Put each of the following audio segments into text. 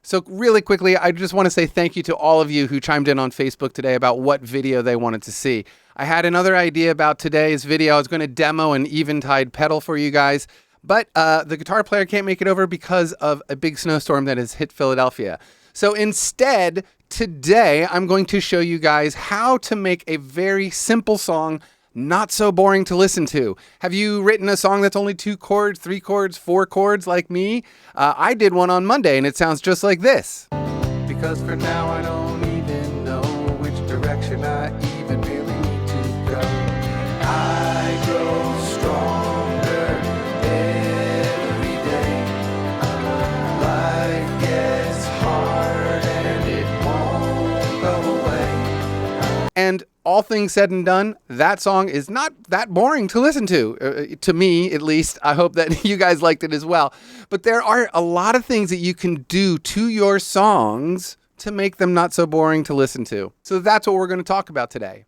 So really quickly, I just want to say thank you to all of you who chimed in on Facebook today about what video they wanted to see. I had another idea about today's video. I was going to demo an eventide pedal for you guys, but the guitar player can't make it over because of a big snowstorm that has hit Philadelphia. So instead, today, I'm going to show you guys how to make a very simple song not so boring to listen to. Have you written a song that's only 2 chords, 3 chords, 4 chords like me? I did one on Monday and it sounds just like this. Because for now I don't even know which direction I even really need to go. I grow stronger every day. Life gets hard and it won't go away. And all things said and done, that song is not that boring to listen to me at least. I hope that you guys liked it as well. But there are a lot of things that you can do to your songs to make them not so boring to listen to. So that's what we're going to talk about today.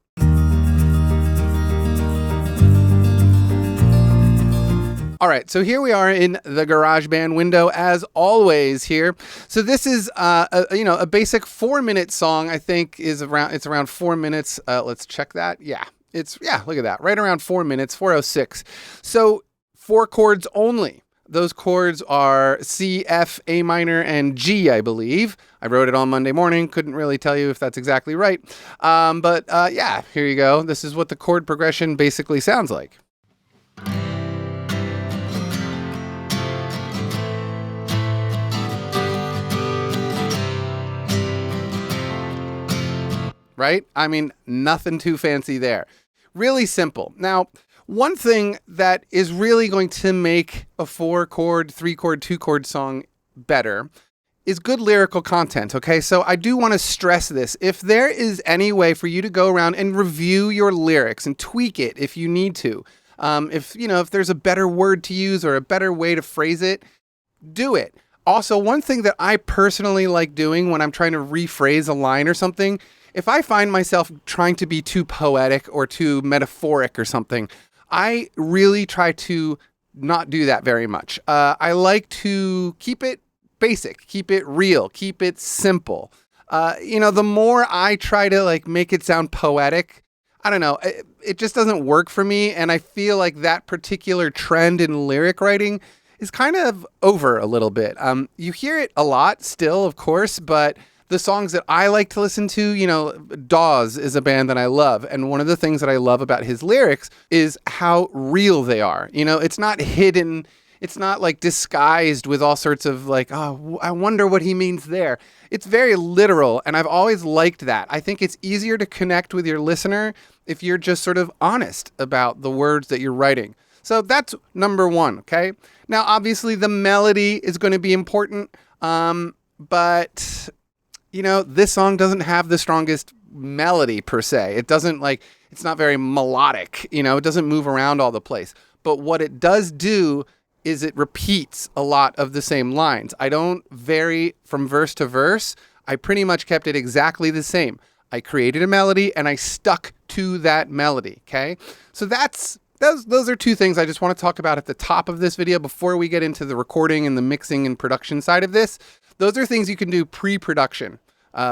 All right, so here we are in the GarageBand window as always here. So this is a basic 4-minute song. I think it's around 4 minutes. Let's check that. Yeah, look at that, right around 4 minutes, 4:06. So 4 chords only. Those chords are C, F, A minor, and G, I believe. I wrote it on Monday morning. Couldn't really tell you if that's exactly right. But yeah, here you go. This is what the chord progression basically sounds like. Right? I mean, nothing too fancy there. Really simple. Now, one thing that is really going to make a 4-chord, 3-chord, 2-chord song better is good lyrical content, okay? So I do want to stress this. If there is any way for you to go around and review your lyrics and tweak it if you need to, if there's a better word to use or a better way to phrase it, do it. Also, one thing that I personally like doing when I'm trying to rephrase a line or something, if I find myself trying to be too poetic or too metaphoric or something, I really try to not do that very much. I like to keep it basic, keep it real, keep it simple. The more I try to make it sound poetic, I don't know, it just doesn't work for me. And I feel like that particular trend in lyric writing is kind of over a little bit. You hear it a lot still, of course, but the songs that I like to listen to, Dawes is a band that I love. And one of the things that I love about his lyrics is how real they are. It's not hidden. It's not disguised with all sorts of I wonder what he means there. It's very literal. And I've always liked that. I think it's easier to connect with your listener if you're just sort of honest about the words that you're writing. So that's number one. Okay. Now, obviously the melody is going to be important. But this song doesn't have the strongest melody per se. It doesn't it's not very melodic, it doesn't move around all the place. But what it does do is it repeats a lot of the same lines. I don't vary from verse to verse. I pretty much kept it exactly the same. I created a melody and I stuck to that melody. Okay. So those are 2 things I just want to talk about at the top of this video before we get into the recording and the mixing and production side of this. Those are things you can do pre-production,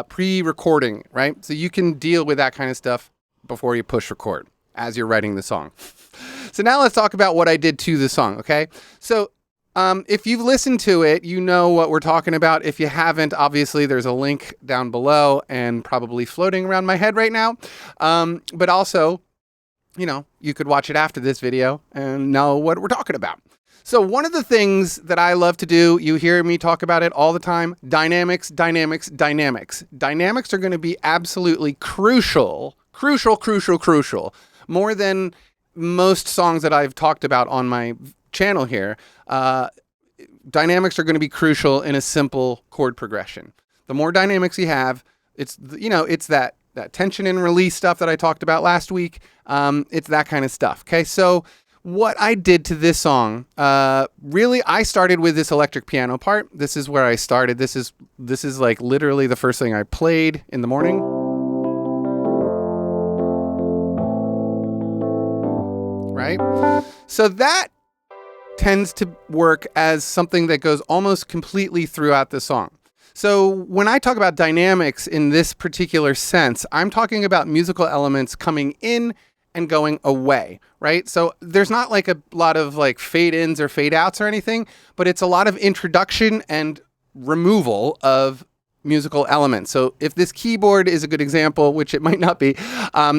pre-recording, right? So you can deal with that kind of stuff before you push record as you're writing the song. So now let's talk about what I did to the song, okay? So if you've listened to it, you know what we're talking about. If you haven't, obviously there's a link down below and probably floating around my head right now. But also, you could watch it after this video and know what we're talking about. So one of the things that I love to do, you hear me talk about it all the time, dynamics, dynamics, dynamics. Dynamics are going to be absolutely crucial, more than most songs that I've talked about on my channel here. Dynamics are going to be crucial in a simple chord progression. The more dynamics you have, it's that tension and release stuff that I talked about last week. It's that kind of stuff. Okay, so what I did to this song, really, I started with this electric piano part. This is where I started. This is literally the first thing I played in the morning. Right? So that tends to work as something that goes almost completely throughout the song. So when I talk about dynamics in this particular sense, I'm talking about musical elements coming in and going away, right? So there's not like a lot of like fade ins or fade outs or anything, but it's a lot of introduction and removal of musical elements. So if this keyboard is a good example, which it might not be,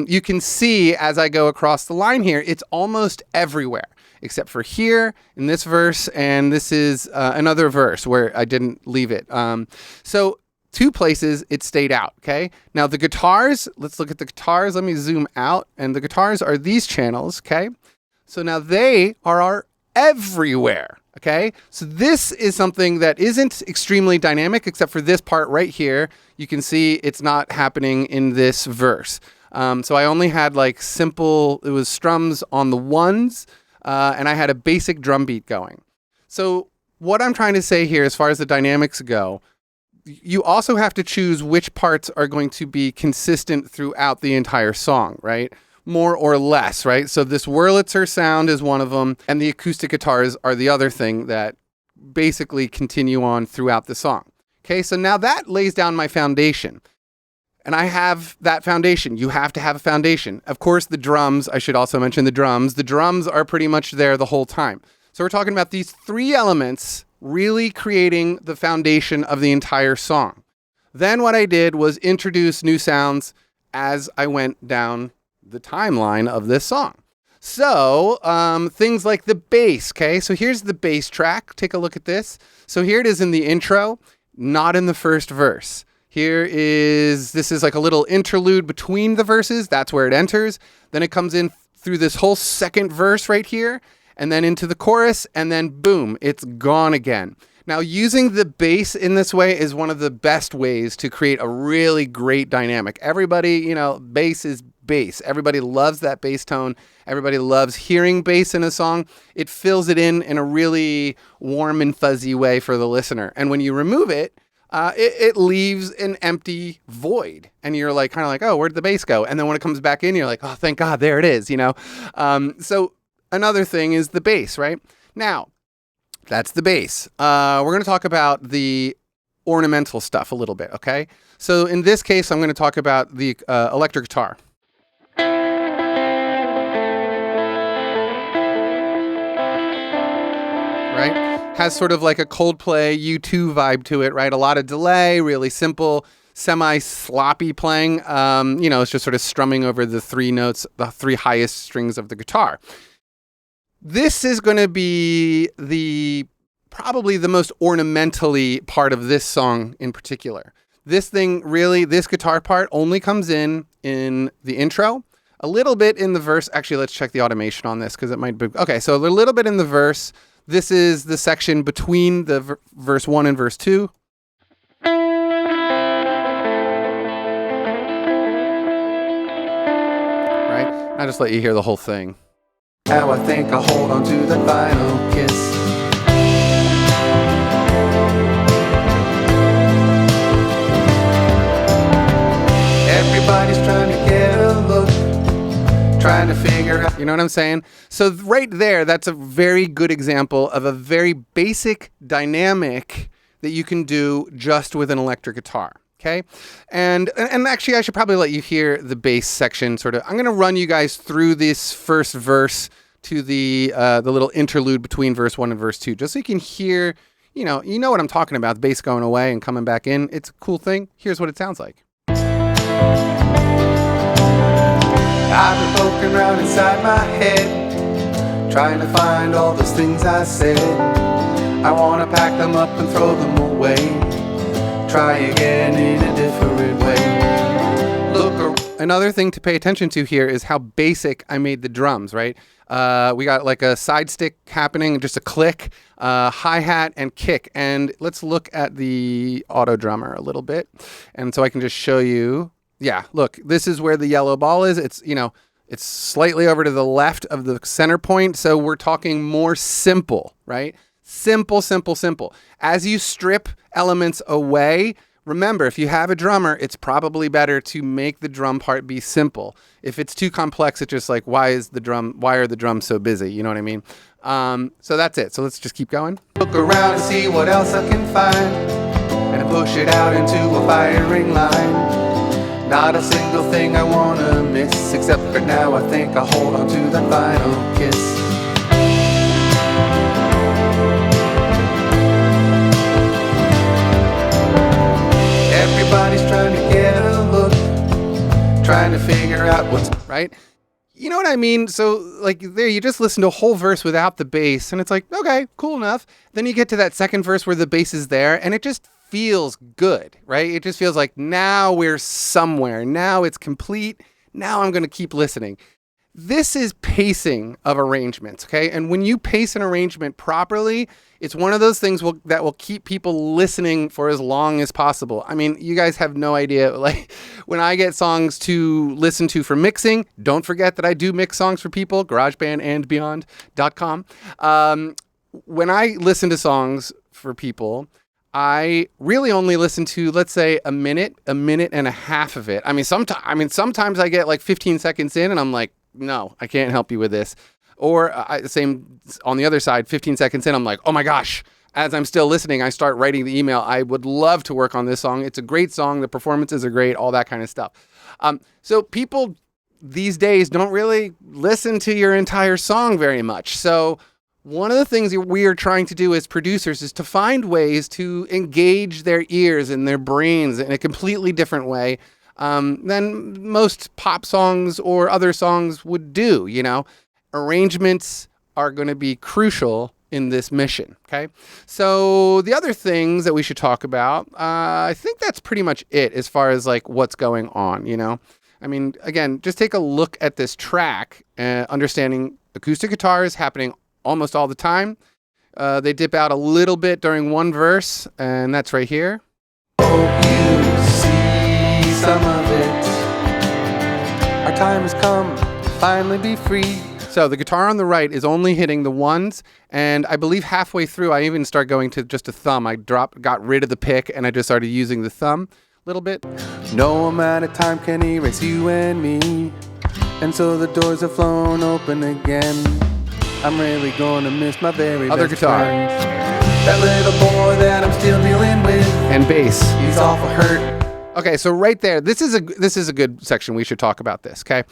you can see as I go across the line here, it's almost everywhere, except for here in this verse, and this is another verse where I didn't leave it. So two places it stayed out, okay? Now the guitars, let's look at the guitars. Let me zoom out, and the guitars are these channels, okay? So now they are everywhere, okay? So this is something that isn't extremely dynamic, except for this part right here. You can see it's not happening in this verse. So I only had like simple, it was strums on the ones, and I had a basic drum beat going. So what I'm trying to say here, as far as the dynamics go, you also have to choose which parts are going to be consistent throughout the entire song, right? More or less, right? So this Wurlitzer sound is one of them, and the acoustic guitars are the other thing that basically continue on throughout the song. Okay, so now that lays down my foundation. And I have that foundation. You have to have a foundation. Of course, the drums, I should also mention the drums. The drums are pretty much there the whole time. So we're talking about these three elements really creating the foundation of the entire song. Then what I did was introduce new sounds as I went down the timeline of this song. So things like the bass, okay? So here's the bass track. Take a look at this. So here it is in the intro, not in the first verse. This is like a little interlude between the verses. That's where it enters. Then it comes in through this whole second verse right here, and then into the chorus, and then boom, it's gone again. Now, using the bass in this way is one of the best ways to create a really great dynamic. Everybody, bass is bass. Everybody loves that bass tone. Everybody loves hearing bass in a song. It fills it in a really warm and fuzzy way for the listener. And when you remove it, it leaves an empty void. And you're like, kind of like, oh, where'd the bass go? And then when it comes back in, you're like, oh, thank God, there it is, So another thing is the bass, right? Now, that's the bass. We're going to talk about the ornamental stuff a little bit, okay? So in this case, I'm going to talk about the electric guitar. Right? Has sort of like a Coldplay U2 vibe to it, right? A lot of delay, really simple, semi-sloppy playing. It's just sort of strumming over the three notes, the three highest strings of the guitar. This is going to be probably the most ornamentally part of this song in particular. This guitar part only comes in the intro, a little bit in the verse. Actually, let's check the automation on this because it might be. Okay, so a little bit in the verse. This is the section between the verse 1 and verse 2. Right? I'll just let you hear the whole thing. How I think I'll hold on to the final kiss. Everybody's trying to get a look, trying to figure out, you know what I'm saying? So right there, that's a very good example of a very basic dynamic that you can do just with an electric guitar. Okay. And actually I should probably let you hear the bass section sort of. I'm going to run you guys through this first verse to the little interlude between verse 1 and verse 2, just so you can hear, you know what I'm talking about, the bass going away and coming back in. It's a cool thing. Here's what it sounds like. I've been poking around inside my head, trying to find all those things I said. I want to pack them up and throw them away, try again in a different way. Another thing to pay attention to here is how basic I made the drums, right? We got like a side stick happening, just a click, hi-hat and kick. And let's look at the auto drummer a little bit. And so I can just show you. Yeah, look, this is where the yellow ball is. It's slightly over to the left of the center point. So we're talking more simple, right? Simple, simple, simple. As you strip elements away, remember, if you have a drummer, it's probably better to make the drum part be simple. If it's too complex, it's just like, why are the drums so busy? You know what I mean? So that's it. So let's just keep going. Look around and see what else I can find. And trying to push it out into a firing line. Not a single thing I wanna miss, except for now I think I'll hold on to that final kiss. Everybody's trying to get a look, trying to figure out what's right. You know what I mean? So like there, you just listen to a whole verse without the bass and it's like, okay, cool enough. Then you get to that second verse where the bass is there and it just feels good, right? It just feels like now we're somewhere. Now it's complete. Now I'm going to keep listening. This is pacing of arrangements, okay? And when you pace an arrangement properly, it's one of those things that will keep people listening for as long as possible. I mean, you guys have no idea. Like, when I get songs to listen to for mixing, don't forget that I do mix songs for people, Garagebandandbeyond.com. When I listen to songs for people, I really only listen to, let's say, a minute and a half of it. I mean, sometimes I get like 15 seconds in and I'm like, no, I can't help you with this. Or same on the other side, 15 seconds in, I'm like, oh my gosh. As I'm still listening, I start writing the email. I would love to work on this song. It's a great song. The performances are great, all that kind of stuff. So people these days don't really listen to your entire song very much. So one of the things we are trying to do as producers is to find ways to engage their ears and their brains in a completely different way than most pop songs or other songs would do, you know. Arrangements are going to be crucial in this mission, okay? So the other things that we should talk about, I think that's pretty much it as far as like what's going on, you know? I mean, again, just take a look at this track, understanding acoustic guitar is happening almost all the time. They dip out a little bit during one verse, and that's right here. Hope you see some of it. Our time has come to finally be free. So the guitar on the right is only hitting the ones, and I believe halfway through I even start going to just a thumb. I got rid of the pick, and I just started using the thumb a little bit. No amount of time can erase you and me, and so the doors have flown open again. I'm really gonna miss my very other best guitar. Friend. That little boy that I'm still dealing with, and bass. He's awful hurt. Okay, so right there, this is a good section. We should talk about this, okay?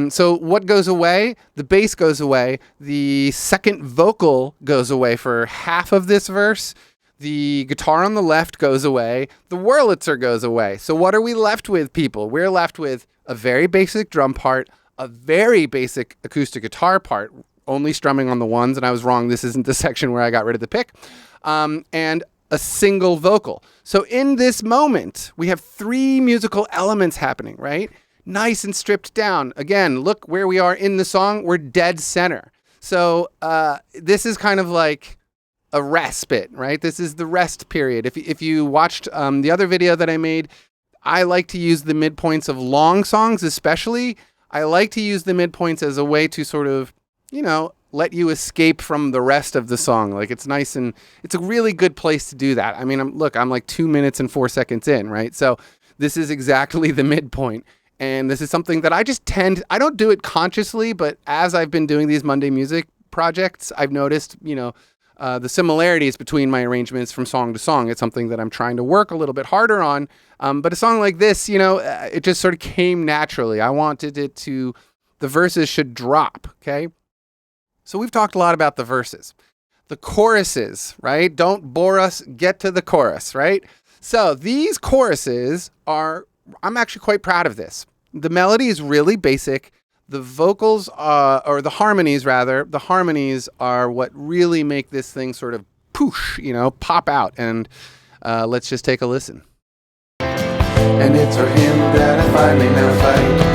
So what goes away? The bass goes away. The second vocal goes away for half of this verse. The guitar on the left goes away. The Wurlitzer goes away. So what are we left with, people? We're left with a very basic drum part, a very basic acoustic guitar part, only strumming on the ones, and I was wrong. This isn't the section where I got rid of the pick. And a single vocal. So in this moment, we have three musical elements happening, right? Nice and stripped down. Again, look where we are in the song. We're dead center. So this is kind of like a respite, right? This is the rest period. If you watched the other video that I made, I like to use the midpoints of long songs especially. I like to use the midpoints as a way to sort of, you know, let you escape from the rest of the song. Like it's nice and it's a really good place to do that. I mean, I'm like 2 minutes and 4 seconds in, right? So this is exactly the midpoint. And this is something that I don't do it consciously, but as I've been doing these Monday music projects, I've noticed, you know, the similarities between my arrangements from song to song. It's something that I'm trying to work a little bit harder on. But a song like this, you know, it just sort of came naturally. I wanted it to, the verses should drop, okay? So we've talked a lot about the verses. The choruses, right? Don't bore us, get to the chorus, right? So these choruses I'm actually quite proud of this. The melody is really basic. The vocals, or the harmonies rather, the harmonies are what really make this thing sort of poosh, you know, pop out. And let's just take a listen. And it's for him that I finally now fight.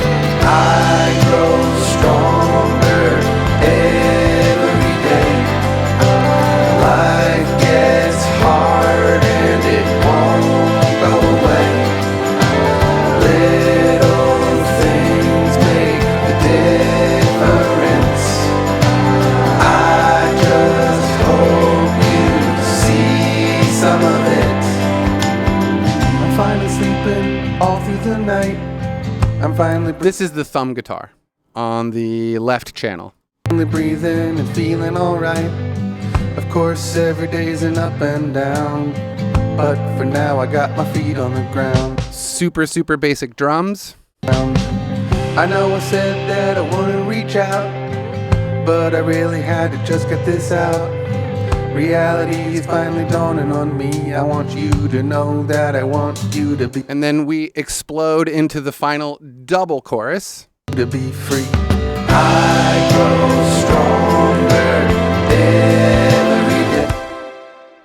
I grow stronger every day. Life gets hard and it won't go away. Little things make the difference. I just hope you see some of it. I'm finally sleeping all through the night. This is the thumb guitar on the left channel. Only breathing and feeling alright. Of course, every day's an up and down. but for now I got my feet on the ground. Super, super basic drums. I know I said that I wouldn't reach out, but I really had to just get this out. Reality is finally dawning on me. I want you to know that I want you to be. And then we explode into the final double chorus. To be free. I grow stronger every day.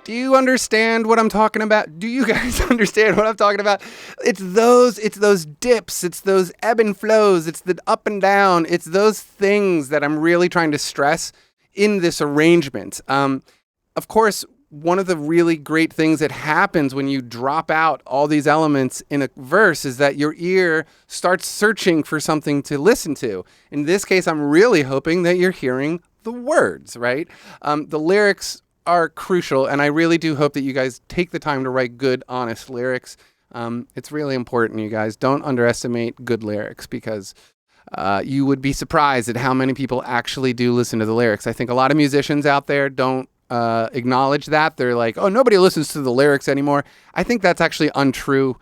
Do you understand what I'm talking about? Do you guys understand what I'm talking about? It's those dips, it's those ebb and flows, it's the up and down, it's those things that I'm really trying to stress in this arrangement. Of course, one of the really great things that happens when you drop out all these elements in a verse is that your ear starts searching for something to listen to. In this case, I'm really hoping that you're hearing the words, right? The lyrics are crucial, and I really do hope that you guys take the time to write good, honest lyrics. It's really important, you guys. Don't underestimate good lyrics, because you would be surprised at how many people actually do listen to the lyrics. I think a lot of musicians out there don't acknowledge that. They're like, oh, nobody listens to the lyrics anymore. I think that's actually untrue.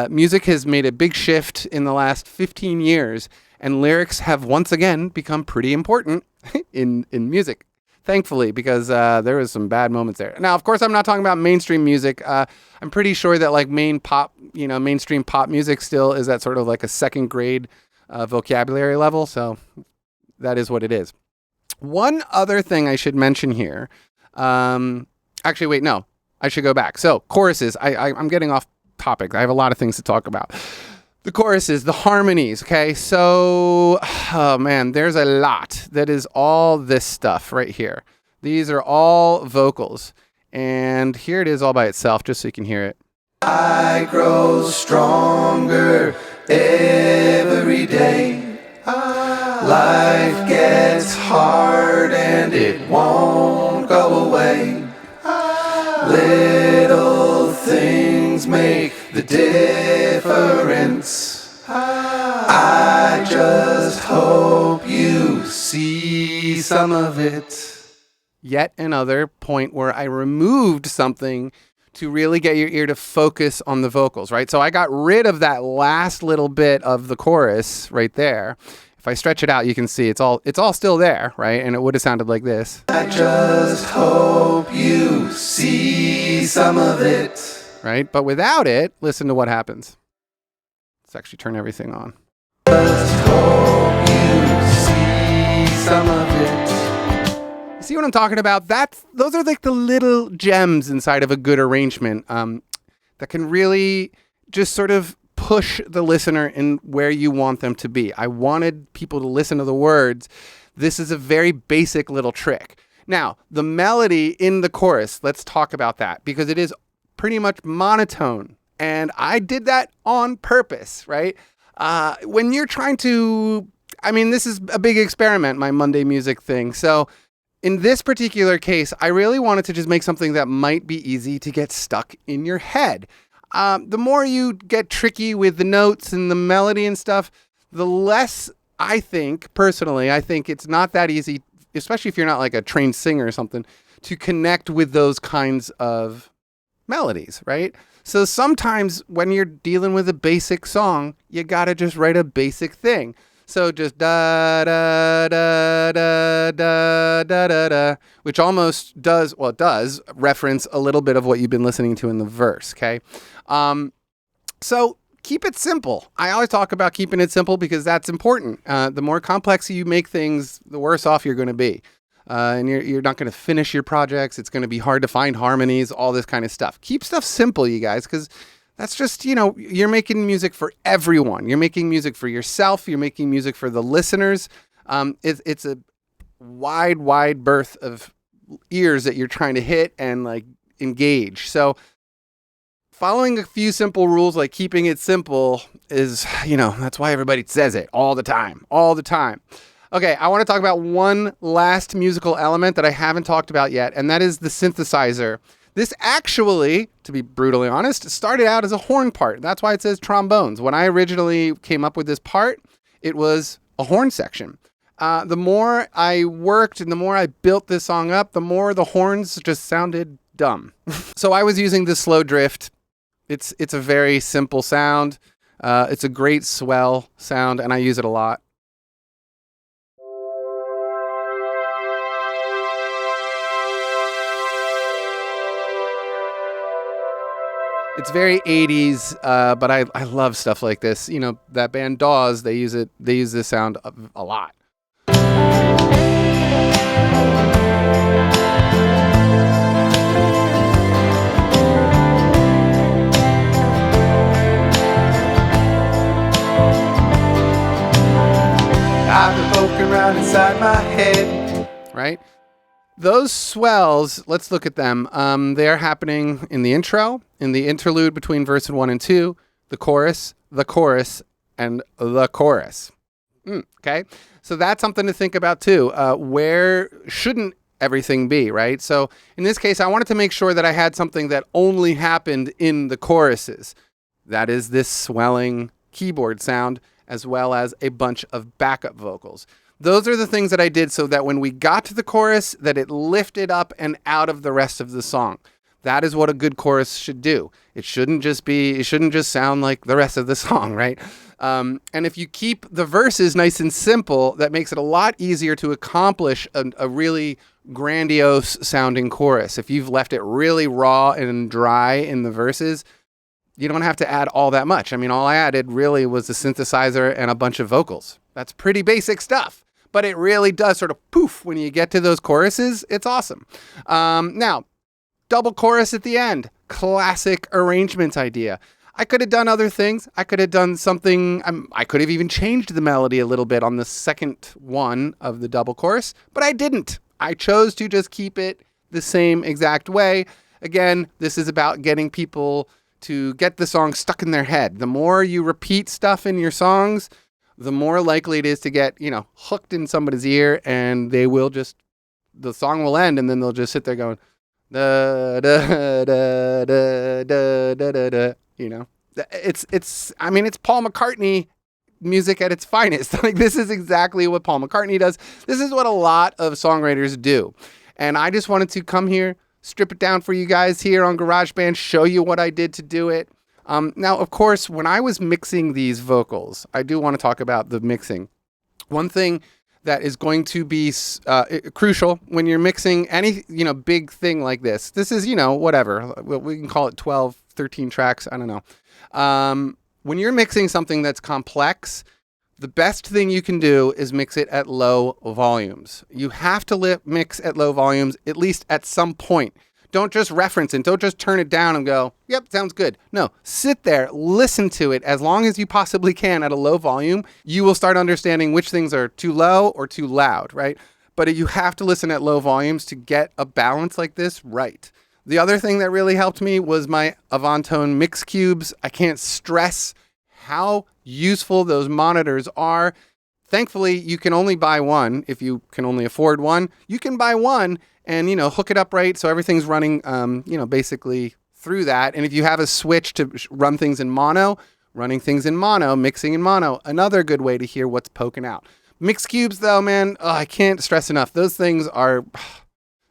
Music has made a big shift in the last 15 years, and lyrics have once again become pretty important in music, thankfully, because there was some bad moments there. Now, of course, I'm not talking about mainstream music. I'm pretty sure that like mainstream pop music still is at sort of like a second grade vocabulary level. So that is what it is. One other thing I should mention here. Actually, wait, no, I should go back. So choruses, I'm getting off topic. I have a lot of things to talk about. The choruses, the harmonies. Okay. So, oh man, there's a lot that is all this stuff right here. These are all vocals, and here it is all by itself, just so you can hear it. I grow stronger every day. Life gets hard and it won't go away. Little things make the difference. I just hope you see some of it. Yet another point where I removed something to really get your ear to focus on the vocals, right? So I got rid of that last little bit of the chorus right there. If I stretch it out, you can see it's all still there, right? And it would have sounded like this. I just hope you see some of it. Right? But without it, listen to what happens. Let's actually turn everything on. Just hope you see some of it. See what I'm talking about? Those are like the little gems inside of a good arrangement that can really just sort of push the listener in where you want them to be. I wanted people to listen to the words. This is a very basic little trick. Now, the melody in the chorus, let's talk about that, because it is pretty much monotone. And I did that on purpose, right? When you're trying to, this is a big experiment, my Monday music thing. So in this particular case, I really wanted to just make something that might be easy to get stuck in your head. The more you get tricky with the notes and the melody and stuff, the less I think it's not that easy, especially if you're not like a trained singer or something, to connect with those kinds of melodies, right? So sometimes when you're dealing with a basic song, you gotta just write a basic thing. So just da da da da da da da da, which almost does reference a little bit of what you've been listening to in the verse. Okay, so keep it simple. I always talk about keeping it simple because that's important. The more complex you make things, the worse off you're going to be, and you're not going to finish your projects. It's going to be hard to find harmonies, all this kind of stuff. Keep stuff simple, you guys, because that's just, you're making music for everyone. You're making music for yourself. You're making music for the listeners. It's a wide berth of ears that you're trying to hit and like engage. So following a few simple rules, like keeping it simple, is, that's why everybody says it all the time. Okay, I want to talk about one last musical element that I haven't talked about yet, and that is the synthesizer. This actually, to be brutally honest, started out as a horn part. That's why it says trombones. When I originally came up with this part, it was a horn section. The more I worked and the more I built this song up, the more the horns just sounded dumb. So I was using the slow drift. It's a very simple sound. It's a great swell sound, and I use it a lot. It's very 80s, but I love stuff like this. You know, that band Dawes, they use this sound a lot. I've been poking around inside my head, right? Those swells, let's look at them. They're happening in the intro, in the interlude between verse 1 and 2, the chorus, and the chorus. Okay? So that's something to think about too. Where shouldn't everything be, right? So in this case, I wanted to make sure that I had something that only happened in the choruses. That is this swelling keyboard sound, as well as a bunch of backup vocals. Those are the things that I did so that when we got to the chorus, that it lifted up and out of the rest of the song. That is what a good chorus should do. It shouldn't just sound like the rest of the song, right? And if you keep the verses nice and simple, that makes it a lot easier to accomplish a really grandiose sounding chorus. If you've left it really raw and dry in the verses, you don't have to add all that much. I mean, all I added really was a synthesizer and a bunch of vocals. That's pretty basic stuff. But it really does sort of poof when you get to those choruses. It's awesome. Now, double chorus at the end. Classic arrangement idea. I could have done other things. I could have done something. I could have even changed the melody a little bit on the second one of the double chorus, but I didn't. I chose to just keep it the same exact way. Again, this is about getting people to get the song stuck in their head. The more you repeat stuff in your songs, the more likely it is to get, hooked in somebody's ear, and the song will end, and then they'll just sit there going, da da da da da da da da. It's Paul McCartney music at its finest. Like, this is exactly what Paul McCartney does. This is what a lot of songwriters do. And I just wanted to come here, strip it down for you guys here on GarageBand, show you what I did to do it. Now, of course, when I was mixing these vocals, I do want to talk about the mixing. One thing that is going to be crucial when you're mixing any, big thing like this. This is, whatever. We can call it 12, 13 tracks. I don't know. When you're mixing something that's complex, the best thing you can do is mix it at low volumes. You have to mix at low volumes, at least at some point. Don't just reference it. Don't just turn it down and go, yep, sounds good. No, sit there, listen to it as long as you possibly can at a low volume. You will start understanding which things are too low or too loud, right? But you have to listen at low volumes to get a balance like this right. The other thing that really helped me was my Avantone mix cubes. I can't stress how useful those monitors are. Thankfully, you can only buy one. If you can only afford one, you can buy one and, hook it up right so everything's running, basically through that. And if you have a switch to run things in mono, running things in mono, mixing in mono, another good way to hear what's poking out. Mix cubes, though, man, I can't stress enough. Those things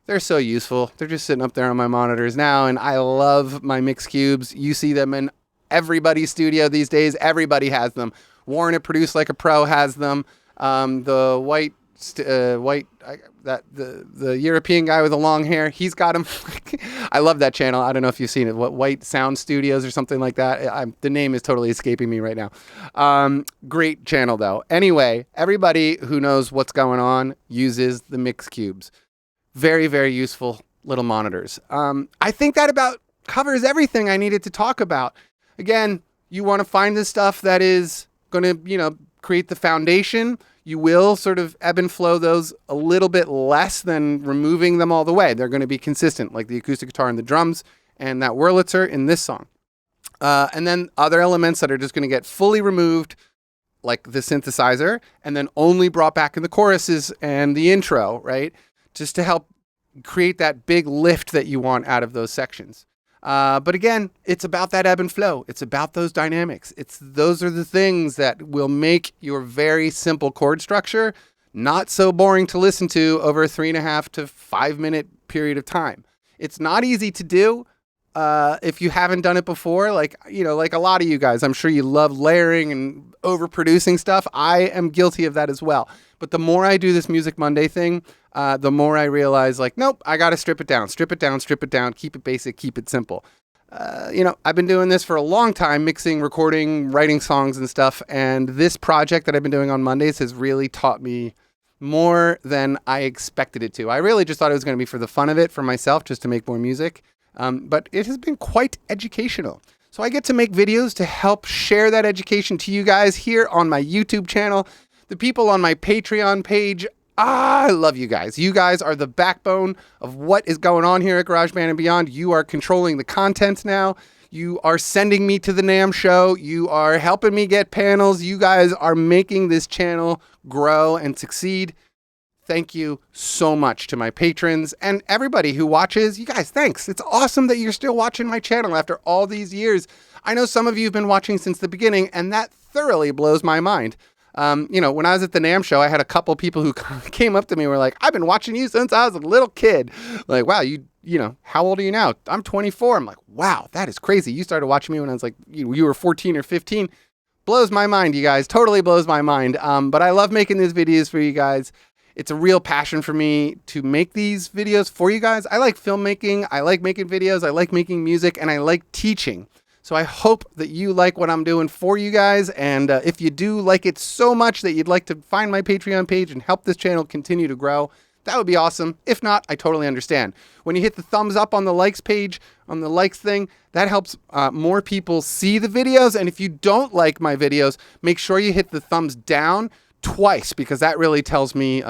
they're so useful. They're just sitting up there on my monitors now, and I love my mix cubes. You see them in everybody's studio these days. Everybody has them. Warren at Produce Like a Pro has them. The the European guy with the long hair, he's got them. I love that channel. I don't know if you've seen it. White Sound Studios or something like that. The name is totally escaping me right now. Great channel though. Anyway, everybody who knows what's going on uses the mix cubes. Very, very useful little monitors. I think that about covers everything I needed to talk about. Again, you want to find the stuff that is going to, create the foundation. You will sort of ebb and flow those a little bit less than removing them all the way. They're going to be consistent, like the acoustic guitar and the drums and that Wurlitzer in this song. And then other elements that are just going to get fully removed, like the synthesizer, and then only brought back in the choruses and the intro, right? Just to help create that big lift that you want out of those sections. But again, it's about that ebb and flow. It's about those dynamics. Those are the things that will make your very simple chord structure not so boring to listen to over a 3.5 to 5 minute period of time. It's not easy to do. If you haven't done it before, like a lot of you guys, I'm sure you love layering and overproducing stuff. I am guilty of that as well. But the more I do this Music Monday thing, the more I realize, like, nope, I got to strip it down, keep it basic, keep it simple. I've been doing this for a long time, mixing, recording, writing songs and stuff. And this project that I've been doing on Mondays has really taught me more than I expected it to. I really just thought it was going to be for the fun of it, for myself, just to make more music. But it has been quite educational. So I get to make videos to help share that education to you guys here on my YouTube channel. The people on my Patreon page, I love you guys. You guys are the backbone of what is going on here at Garageband and Beyond. You are controlling the content now. You are sending me to the NAMM show. You are helping me get panels. You guys are making this channel grow and succeed. Thank you so much to my patrons and everybody who watches. You guys, thanks. It's awesome that you're still watching my channel after all these years. I know some of you have been watching since the beginning, and that thoroughly blows my mind. When I was at the NAMM show, I had a couple people who came up to me and were like, I've been watching you since I was a little kid. Like, wow, how old are you now? I'm 24. I'm like, wow, that is crazy. You started watching me when I was like, you were 14 or 15. Blows my mind, you guys. Totally blows my mind. But I love making these videos for you guys. It's a real passion for me to make these videos for you guys. I like filmmaking, I like making videos, I like making music, and I like teaching. So I hope that you like what I'm doing for you guys. And if you do like it so much that you'd like to find my Patreon page and help this channel continue to grow, that would be awesome. If not, I totally understand. When you hit the thumbs up on the likes page, on the likes thing, that helps more people see the videos. And if you don't like my videos, make sure you hit the thumbs down twice, because that really tells me,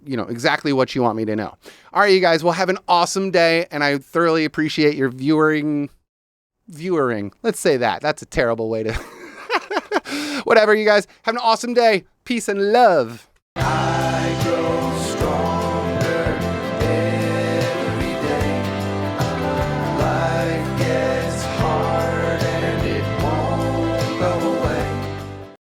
exactly what you want me to know. All right, you guys, well, have an awesome day, and I thoroughly appreciate your viewing. Let's say that. That's a terrible way to... Whatever, you guys. Have an awesome day. Peace and love.